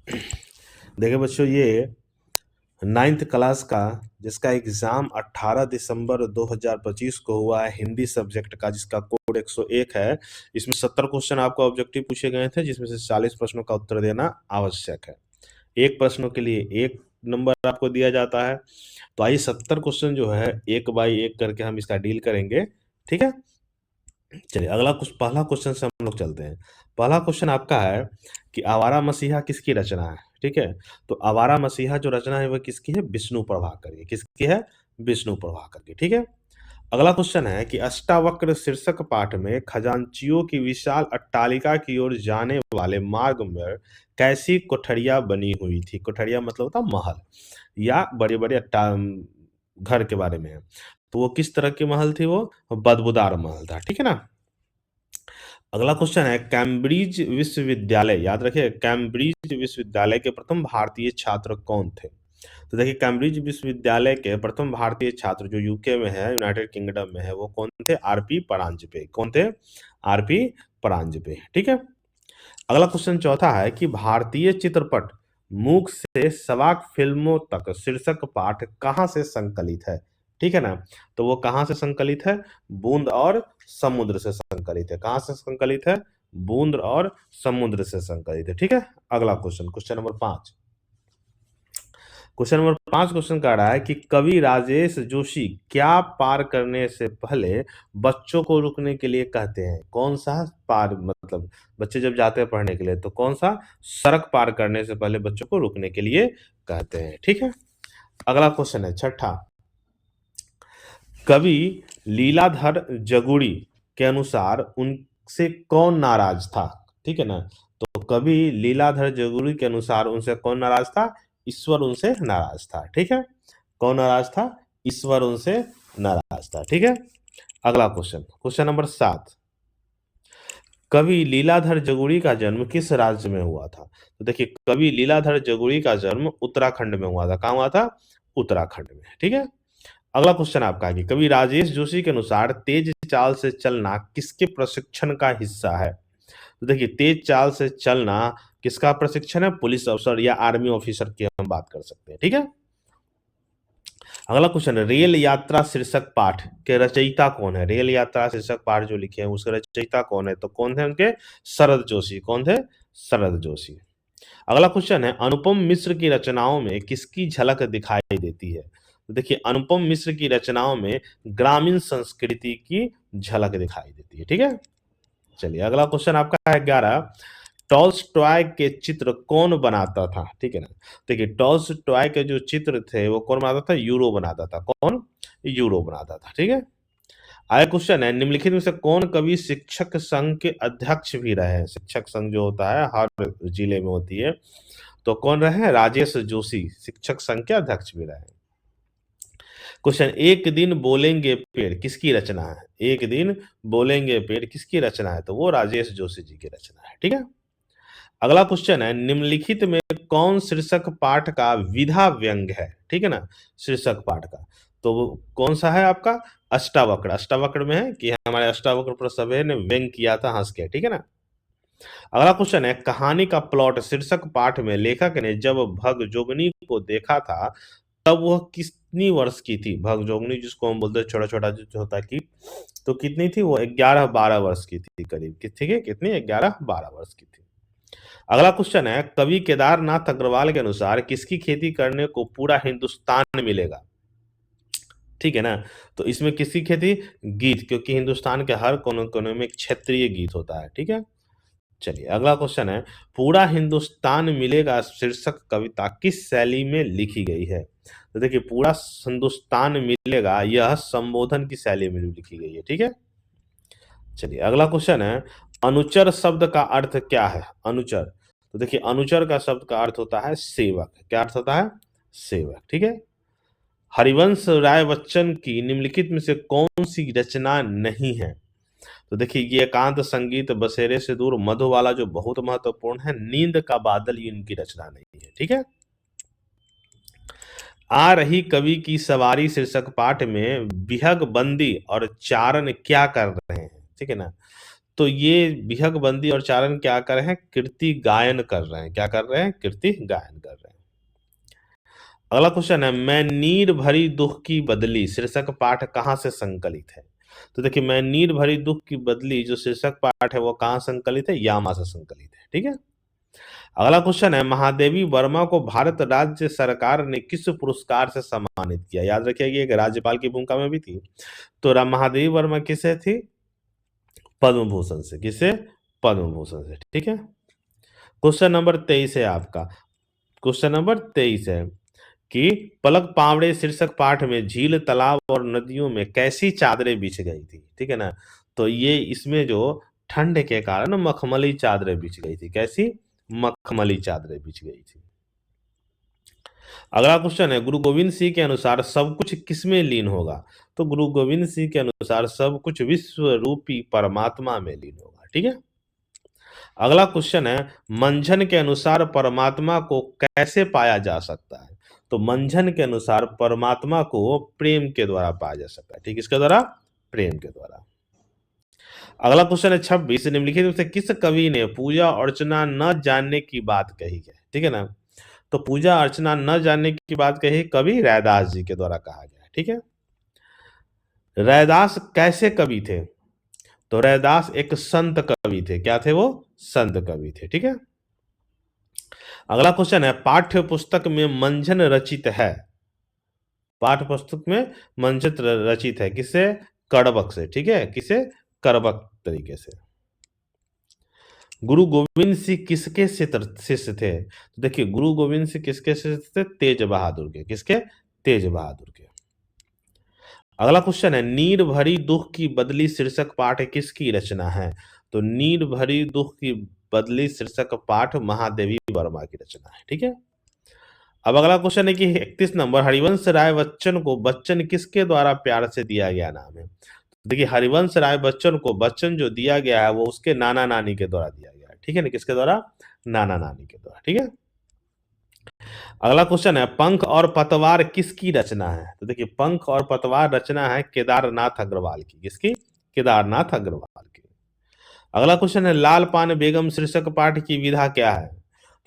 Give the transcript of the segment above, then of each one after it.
देखिए बच्चों, ये 9th क्लास का जिसका एग्जाम 18 दिसंबर 2025 को हुआ है, हिंदी सब्जेक्ट का, जिसका कोड 101 है। इसमें 70 क्वेश्चन आपको ऑब्जेक्टिव पूछे गए थे, जिसमें से 40 प्रश्नों का उत्तर देना आवश्यक है। एक प्रश्नों के लिए 1 नंबर आपको दिया जाता है। तो आइए 70 क्वेश्चन जो है एक बाई एक करके हम इसका डील करेंगे। ठीक है, चलिए अगला कुछ पहला क्वेश्चन से हम लोग चलते हैं। पहला क्वेश्चन आपका है कि आवारा मसीहा किसकी रचना है। ठीक है, तो आवारा मसीहा जो रचना है वह किसकी है? विष्णु प्रभाकर की। किसकी है? विष्णु प्रभाकर की। ठीक है, अगला क्वेश्चन है कि अष्टावक्र शीर्षक पाठ में खजांचियों की विशाल अट्टालिका की ओर जाने वाले मार्ग में कैसी कोठरिया बनी हुई थी? कोठरिया मतलब होता महल या बड़े बड़े घर के बारे में है। तो वो किस तरह की महल थी? वो बदबूदार महल था। ठीक है ना। अगला क्वेश्चन है कैम्ब्रिज विश्वविद्यालय, याद रखिए, कैम्ब्रिज विश्वविद्यालय के प्रथम भारतीय छात्र कौन थे? तो देखिए, कैम्ब्रिज विश्वविद्यालय के प्रथम भारतीय छात्र जो यूके में है, यूनाइटेड किंगडम में है, वो कौन थे? आरपी परांजपे। कौन थे? आरपी परांजपे। ठीक है, अगला क्वेश्चन चौथा है कि भारतीय चित्रपट मूक से सवाक फिल्मों तक शीर्षक पाठ कहाँ से संकलित है? ठीक है ना, तो वो कहाँ से संकलित है? बूंद और समुद्र से संकलित है। कहाँ से संकलित है? बूंद और समुद्र से संकलित है। ठीक है, अगला question, question number 5। Question number 5 question कह रहा है कि कवि राजेश जोशी क्या पार करने से पहले बच्चों को रुकने के लिए कहते हैं? कौन सा पार, मतलब बच्चे जब जाते हैं पढ़ने के लिए तो कौन सा सड़क पार करने से पहले बच्चों को रुकने के लिए कहते हैं? ठीक है, अगला क्वेश्चन है छठा। कवि लीलाधर जगुड़ी के अनुसार उनसे कौन नाराज था? ठीक है ना, तो कवि लीलाधर जगुड़ी के अनुसार उनसे कौन नाराज था? ईश्वर उनसे नाराज था। ठीक है, कौन नाराज था? ईश्वर उनसे नाराज था। ठीक है, अगला क्वेश्चन, क्वेश्चन नंबर 7। कवि लीलाधर जगुड़ी का जन्म किस राज्य में हुआ था? तो देखिए, कवि लीलाधर जगुड़ी का जन्म उत्तराखंड में हुआ था। कहाँ हुआ था? उत्तराखंड में। ठीक है, अगला क्वेश्चन आपका है कि कवि राजेश जोशी के अनुसार तेज चाल से चलना किसके प्रशिक्षण का हिस्सा है? तो देखिए, तेज चाल से चलना किसका प्रशिक्षण है? पुलिस अफसर या आर्मी ऑफिसर की हम बात कर सकते हैं। ठीक है, अगला क्वेश्चन है रेल यात्रा शीर्षक पाठ के रचयिता कौन है? रेल यात्रा शीर्षक पाठ जो लिखे हैं उसके रचयिता कौन है? तो कौन थे उनके? शरद जोशी। कौन थे? शरद जोशी। अगला क्वेश्चन है अनुपम मिश्र की रचनाओं में किसकी झलक दिखाई देती है? तो देखिए, अनुपम मिश्र की रचनाओं में ग्रामीण संस्कृति की झलक दिखाई देती है। ठीक है, चलिए अगला क्वेश्चन आपका है 11। टॉल्स्टॉय के चित्र कौन बनाता था? ठीक है ना, देखिए टॉल्स्टॉय के जो चित्र थे वो कौन बनाता था? यूरो बनाता था। कौन? यूरो बनाता था। ठीक है, आया क्वेश्चन है निम्नलिखित में से कौन कवि शिक्षक संघ के अध्यक्ष भी रहे हैं? शिक्षक संघ जो होता है हर जिले में होती है, तो कौन रहे हैं? राजेश जोशी शिक्षक संघ के अध्यक्ष भी रहे हैं। क्वेश्चन, एक दिन बोलेंगे पेड़ किसकी रचना है? एक दिन बोलेंगे पेड़ किसकी रचना है? तो वो राजेश जोशी जी की रचना है। ठीक है, अगला क्वेश्चन है निम्नलिखित में कौन शीर्षक पाठ का विधा व्यंग है? ठीक है ना, शीर्षक पाठ का तो वो कौन सा है आपका? अष्टावक्र। अष्टावक्र में है कि हमारे अष्टावक्र पर सभे ने व्यंग किया था हंस के। ठीक है ना, अगला क्वेश्चन है कहानी का प्लॉट शीर्षक पाठ में लेखक ने जब भगजोगनी को देखा था तब वह कितनी वर्ष की थी? भगजोगनी जिसको हम बोलते हैं छोटा छोटा जो होता है की, तो कितनी थी वो? 11-12 वर्ष की थी करीब। ठीक है, कितनी? 11-12 वर्ष की थी। अगला क्वेश्चन है कवि केदारनाथ अग्रवाल के अनुसार किसकी खेती करने को पूरा हिंदुस्तान मिलेगा? ठीक है ना, तो इसमें किसकी खेती? गीत, क्योंकि हिंदुस्तान के हर कोने कोने में एक क्षेत्रीय गीत होता है। ठीक है, चलिए अगला क्वेश्चन है पूरा हिंदुस्तान मिलेगा शीर्षक कविता किस शैली में लिखी गई है? तो देखिए, पूरा हिंदुस्तान मिलेगा यह संबोधन की शैली में लिखी गई है। ठीक है, चलिए अगला क्वेश्चन है अनुचर शब्द का अर्थ क्या है? अनुचर, तो देखिए अनुचर का शब्द का अर्थ होता है सेवक। क्या अर्थ होता है? सेवक। ठीक है, हरिवंश राय बच्चन की निम्नलिखित में से कौन सी रचना नहीं है? तो देखिए, ये एकांत संगीत, बसेरे से दूर, मधुबाला जो बहुत महत्वपूर्ण है, नींद का बादल, ये इनकी रचना नहीं है। ठीक है, आ रही कवि की सवारी शीर्षक पाठ में विहग बंदी और चारण क्या कर रहे हैं? ठीक है ना, तो ये विहग बंदी और चारण क्या कर रहे हैं, कीर्ति गायन कर रहे हैं। क्या कर रहे हैं, कीर्ति गायन कर रहे हैं। अगला क्वेश्चन है, मैं नीर भरी दुख की बदली शीर्षक पाठ कहाँ से संकलित है। तो देखिए, मैं नीर भरी दुख की बदली जो शीर्षक पाठ है वो कहाँ संकलित है, यामा से संकलित है। ठीक है। अगला क्वेश्चन है, महादेवी वर्मा को भारत राज्य सरकार ने किस पुरस्कार से सम्मानित किया। याद रखिए कि एक राज्यपाल की भूमिका में भी थी। तो महादेवी वर्मा किसे थी, पद्म भूषण से। किसे, पद्म भूषण से। ठीक है। क्वेश्चन नंबर 23 है आपका। क्वेश्चन नंबर 23 है कि पलक पावड़े शीर्षक पाठ में झील, तालाब और नदियों में कैसी चादरें बिछ गई थी। ठीक है ना। तो ये इसमें जो ठंड के कारण मखमली चादरें बिछ गई थी। कैसी, मखमली चादरें बिछ गई थी। अगला क्वेश्चन है, गुरु गोविंद सिंह के अनुसार सब कुछ किसमें लीन होगा। तो गुरु गोविंद सिंह के अनुसार सब कुछ विश्व रूपी परमात्मा में लीन होगा। ठीक है। अगला क्वेश्चन है, मंझन के अनुसार परमात्मा को कैसे पाया जा सकता है। तो मंझन के अनुसार परमात्मा को प्रेम के द्वारा पाया जा सकता है। ठीक, इसके द्वारा, प्रेम के द्वारा। अगला क्वेश्चन है 26, निम्नलिखित में से किस कवि ने पूजा अर्चना न जानने की बात कही है। ठीक है ना। तो पूजा अर्चना न जानने की बात कही कवि रैदास जी के द्वारा कहा गया है। ठीक है। रैदास कैसे कवि थे। तो रैदास एक संत कवि थे। क्या थे वो, संत कवि थे। ठीक है। अगला क्वेश्चन है, पाठ्य पुस्तक में मंझन रचित है। पाठ्य पुस्तक में मंझन रचित है किससे, कड़बक से। ठीक है, किसे, कड़बक तरीके से। गुरु गोविंद सिंह किसके शिष्य थे। तो देखिए, गुरु गोविंद सिंह किसके शिष्य थे, तेज बहादुर के। किसके, तेज बहादुर के। अगला क्वेश्चन है, नीर भरी दुख की बदली शीर्षक पाठ किसकी रचना है। तो नीर भरी दुख की बदली शीर्षक पाठ महादेवी वर्मा की रचना है। ठीक है। अब अगला क्वेश्चन है कि 31 नंबर, हरिवंश राय बच्चन को बच्चन किसके द्वारा प्यार से दिया गया नाम है। देखिए, हरिवंश राय बच्चन को बच्चन जो दिया गया है वो उसके नाना नानी के द्वारा दिया गया है। ठीक है ना, किसके द्वारा, नाना नानी के द्वारा। ठीक है। अगला क्वेश्चन है, पंख और पतवार किसकी रचना है। तो देखिए, पंख और पतवार रचना है केदारनाथ अग्रवाल की। किसकी, केदारनाथ अग्रवाल की। अगला क्वेश्चन है, लाल पान बेगम शीर्षक पाठ की विधा क्या है।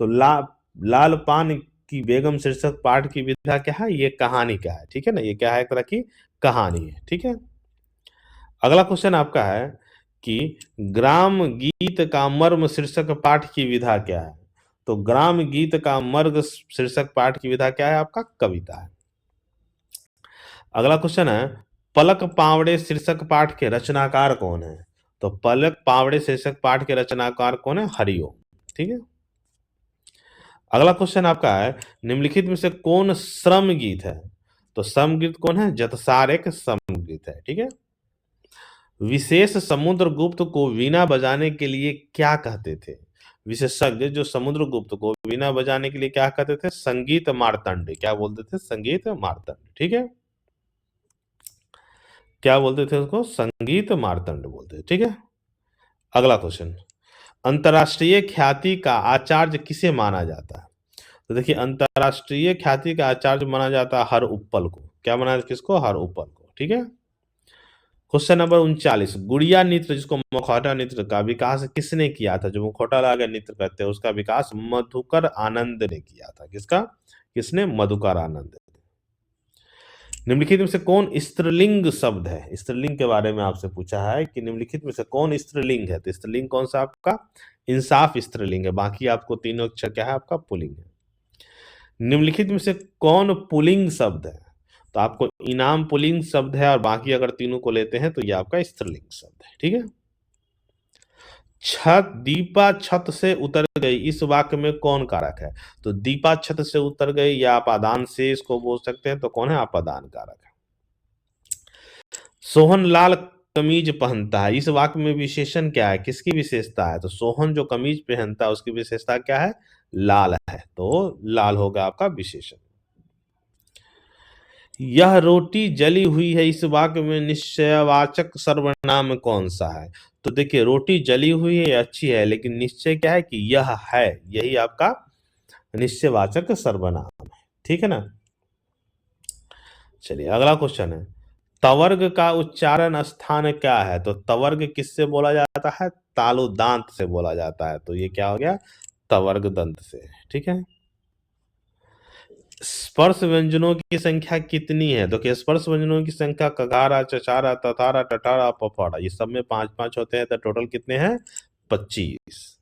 तो लाल पान की बेगम शीर्षक पाठ की विधा क्या है, ये कहानी क्या है। ठीक है ना, ये क्या है, एक तरह की कहानी है। ठीक है। अगला क्वेश्चन आपका है कि ग्राम गीत का मर्म शीर्षक पाठ की विधा क्या है। तो ग्राम गीत का मर्ग शीर्षक पाठ की विधा क्या है, आपका कविता है। अगला क्वेश्चन है, पलक पावड़े शीर्षक पाठ के रचनाकार कौन है। तो पलक पावड़े शीर्षक पाठ के रचनाकार कौन है, हरिओम। ठीक है। अगला क्वेश्चन आपका है, निम्नलिखित में से कौन श्रम गीत है। तो श्रम गीत कौन है, जतसार एक श्रम गीत है। ठीक है। विशेष समुद्रगुप्त को वीणा बजाने के लिए क्या कहते थे। विशेषज्ञ जो समुद्रगुप्त को वीणा बजाने के लिए क्या कहते थे, संगीत मार्तंड। क्या बोलते थे, संगीत मार्तंड। ठीक है। क्या बोलते थे उसको, संगीत मार्तंड बोलते थे। ठीक है। अगला क्वेश्चन, अंतरराष्ट्रीय ख्याति का आचार्य किसे माना जाता है। तो देखिए, अंतरराष्ट्रीय ख्याति का आचार्य माना जाता है हर उप्पल को। क्या माना जाता है, किसको, हर उप्पल को। ठीक है। क्वेश्चन नंबर 39, गुड़िया नृत्य जिसको मुखौटा नृत्य का विकास किसने किया था। जो मुखौटा लगा नृत्य करते हैं उसका विकास मधुकर आनंद ने किया था। किसका, किसने, मधुकर आनंद। निम्नलिखित में से कौन स्त्रीलिंग शब्द है। स्त्रीलिंग के बारे में आपसे पूछा है कि निम्नलिखित में से कौन स्त्रीलिंग है। तो स्त्रीलिंग कौन सा, आपका इंसाफ स्त्रीलिंग है। बाकी आपको तीनों अक्षर क्या है, आपका पुल्लिंग है। निम्नलिखित में से कौन पुल्लिंग शब्द है। तो आपको इनाम पुल्लिंग शब्द है और बाकी अगर तीनों को लेते हैं तो ये आपका स्त्रीलिंग शब्द है। ठीक है। छत, दीपा छत से उतर गई, इस वाक्य में कौन कारक है। तो दीपा छत से उतर गई या अपादान से इसको बोल सकते हैं। तो कौन है, अपादान कारक है। सोहन लाल कमीज पहनता है, इस वाक्य में विशेषण क्या है, किसकी विशेषता है। तो सोहन जो कमीज पहनता है उसकी विशेषता क्या है, लाल है। तो लाल होगा आपका विशेषण। यह रोटी जली हुई है, इस वाक्य में निश्चयवाचक सर्वनाम कौन सा है। तो देखिए, रोटी जली हुई है अच्छी है, लेकिन निश्चय क्या है कि यह है, यही आपका निश्चयवाचक सर्वनाम है। ठीक है ना। चलिए, अगला क्वेश्चन है, तवर्ग का उच्चारण स्थान क्या है। तो तवर्ग किससे बोला जाता जाता है? तालुदांत से बोला जाता है। तो ये क्या हो गया? तवर्ग दंत से। ठीक है। स्पर्श व्यंजनों की संख्या कितनी है? तो स्पर्श व्यंजनों की संख्या कगारा, चचारा, ततारा, टटारा, पफाड़ा, ये सब में 5-5 होते हैं। तो टोटल कितने हैं? 25।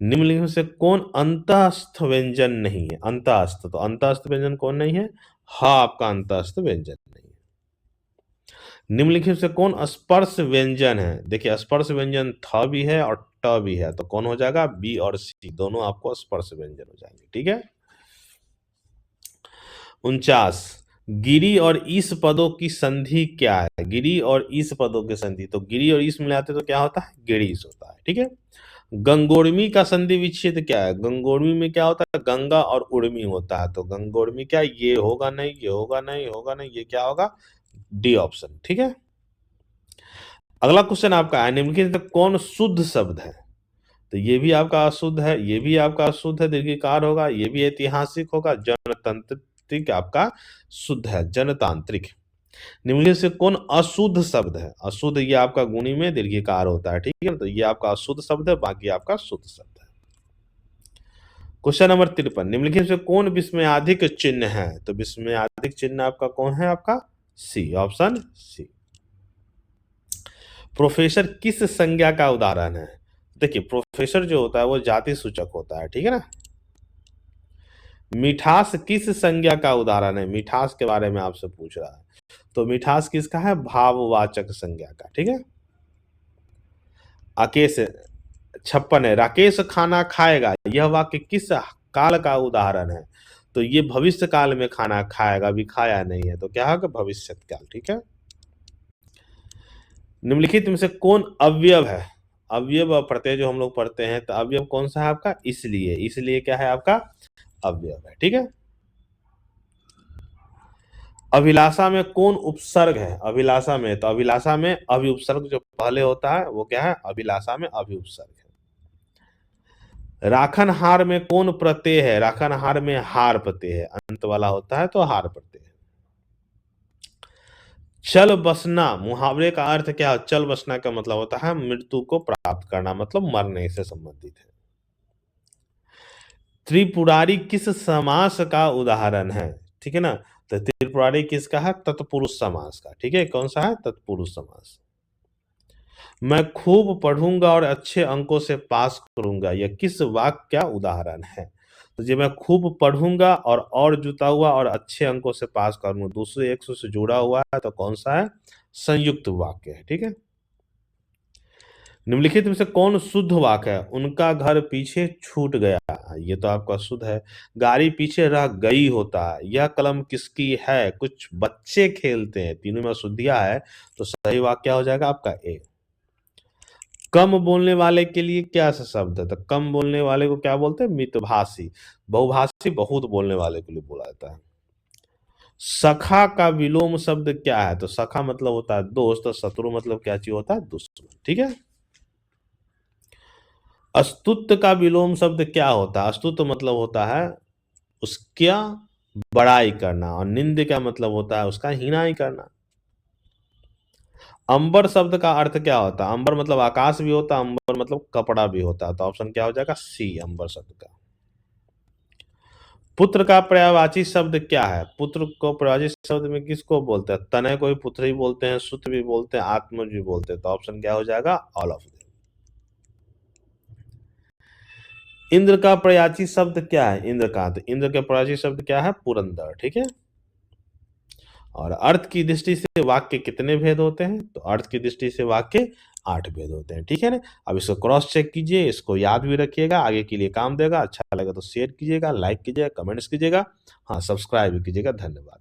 निम्नलिखित में से कौन अंतःस्थ व्यंजन नहीं है? अंतःस्थ, तो अंतःस्थ व्यंजन कौन नहीं है? ह आपका अंतःस्थ व्यंजन नहीं है। निम्नलिखित से कौन स्पर्श व्यंजन है? देखिए स्पर्श व्यंजन थ भी है और ट भी है, तो कौन हो जाएगा? बी और सी दोनों आपको स्पर्श व्यंजन हो जाएंगे। ठीक है। 49, गिरी और ईस पदों की संधि क्या है? गिरी और ईस पदों की संधि, तो गिरी और ईस मिलाते तो क्या होता है? गिरीश होता है। ठीक है। गंगोर्मी का संधि विच्छेद क्या है? गंगोर्मी में क्या होता है? गंगा और उर्मी होता है। तो गंगोर्मी क्या? ये होगा नहीं, ये होगा नहीं, होगा नहीं, ये क्या होगा? D option. ठीक है। अगला क्वेश्चन आपका है, निम्नलिखित में कौन शुद्ध शब्द है? तो ये भी आपका अशुद्ध है, ये भी आपका अशुद्ध है, दीर्घिकार होगा, ये भी ऐतिहासिक होगा, जनतांत्रिक आपका शुद्ध है, जनतांत्रिक। निम्नलिखित से कौन अशुद्ध शब्द है? अशुद्ध ये आपका गुणी में दीर्घिकार होता है। ठीक है। तो ये आपका अशुद्ध शब्द है, बाकी आपका शुद्ध शब्द है। क्वेश्चन नंबर 53, निम्नलिखित से कौन विस्मयाधिक चिन्ह है? तो विस्मयाधिक चिन्ह आपका कौन है? आपका सी, ऑप्शन सी। प्रोफेसर किस संज्ञा का उदाहरण है? देखिए प्रोफेसर जो होता है वो जाति सूचक होता है। ठीक है ना। मिठास किस संज्ञा का उदाहरण है? मिठास के बारे में आपसे पूछ रहा है। तो मिठास किसका है? भाववाचक संज्ञा का। ठीक है। अकेश 56 है, राकेश खाना खाएगा, यह वाक्य किस काल का उदाहरण है? तो ये भविष्य काल में खाना खाएगा, अभी खाया नहीं है, तो क्या होगा? भविष्य काल। ठीक है। निम्नलिखित में से कौन अवयव है? अवयव और प्रत्यय जो हम लोग पढ़ते हैं, तो अवयव कौन सा है आपका? इसलिए। इसलिए क्या है आपका? अवयव है। ठीक है। अभिलाषा में कौन उपसर्ग है? अभिलाषा में, तो अभिलाषा में अभि उपसर्ग जो पहले होता है वो क्या है? अभिलाषा में अभि उपसर्ग है। राखनहार में कौन प्रत्यय है? राखनहार में हार प्रत्यय है, अंत वाला होता है, तो हार प्रत्यय है। चल बसना मुहावरे का अर्थ क्या है? चल बसना का मतलब होता है मृत्यु को प्राप्त करना, मतलब मरने से संबंधित है। त्रिपुरारी किस समास का उदाहरण है? ठीक है ना। तो त्रिपुरारी किसका है? तत्पुरुष समास का। ठीक है। कौन सा है? तत्पुरुष समास। मैं खूब पढ़ूंगा और अच्छे अंकों से पास करूंगा, यह किस वाक्य का उदाहरण है? तो ये मैं खूब पढ़ूंगा और जुता हुआ और अच्छे अंकों से पास करूंगा, दूसरे एक से जुड़ा हुआ है, तो कौन सा है? संयुक्त वाक्य है। ठीक है। निम्नलिखित में से कौन शुद्ध वाक्य है? उनका घर पीछे छूट गया, ये तो आपका शुद्ध है। गाड़ी पीछे रह गई होता है, यह कलम किसकी है? कुछ बच्चे खेलते हैं, तीनों में अशुद्धियां है, तो सही वाक्य हो जाएगा आपका ए। कम बोलने वाले के लिए क्या सा शब्द है? तो कम बोलने वाले को क्या बोलते हैं? मितभाषी। बहुभाषी बहुत बोलने वाले के लिए बोला जाता है। सखा का विलोम शब्द क्या है? तो सखा मतलब होता है दोस्त, शत्रु मतलब क्या चीज होता है? दुश्मन। ठीक है। अस्तुत्व का विलोम शब्द क्या होता है? अस्तुत्व मतलब होता है उसका बड़ाई करना, और निंद का मतलब होता है उसका हीनाई करना। अंबर शब्द का अर्थ क्या होता है? अंबर मतलब आकाश भी होता है, अंबर मतलब कपड़ा भी होता है, तो ऑप्शन क्या हो जाएगा? सी, अंबर शब्द का। पुत्र का पर्यायवाची शब्द क्या है? पुत्र को पर्यायवाची शब्द में किसको बोलते हैं? तनय को भी पुत्र ही बोलते हैं, सुत भी बोलते हैं, आत्मज भी बोलते हैं, तो ऑप्शन क्या हो जाएगा? All of them. इंद्र का पर्यायवाची शब्द क्या है? इंद्र का, तो इंद्र के पर्यायवाची शब्द क्या है? पुरंदर। ठीक है। और अर्थ की दृष्टि से वाक्य कितने भेद होते हैं? तो अर्थ की दृष्टि से वाक्य 8 भेद होते हैं। ठीक है ना। अब इसको क्रॉस चेक कीजिए, इसको याद भी रखिएगा, आगे के लिए काम देगा। अच्छा लगा तो शेयर कीजिएगा, लाइक कीजिएगा, कमेंट्स कीजिएगा, हाँ सब्सक्राइब भी कीजिएगा। धन्यवाद।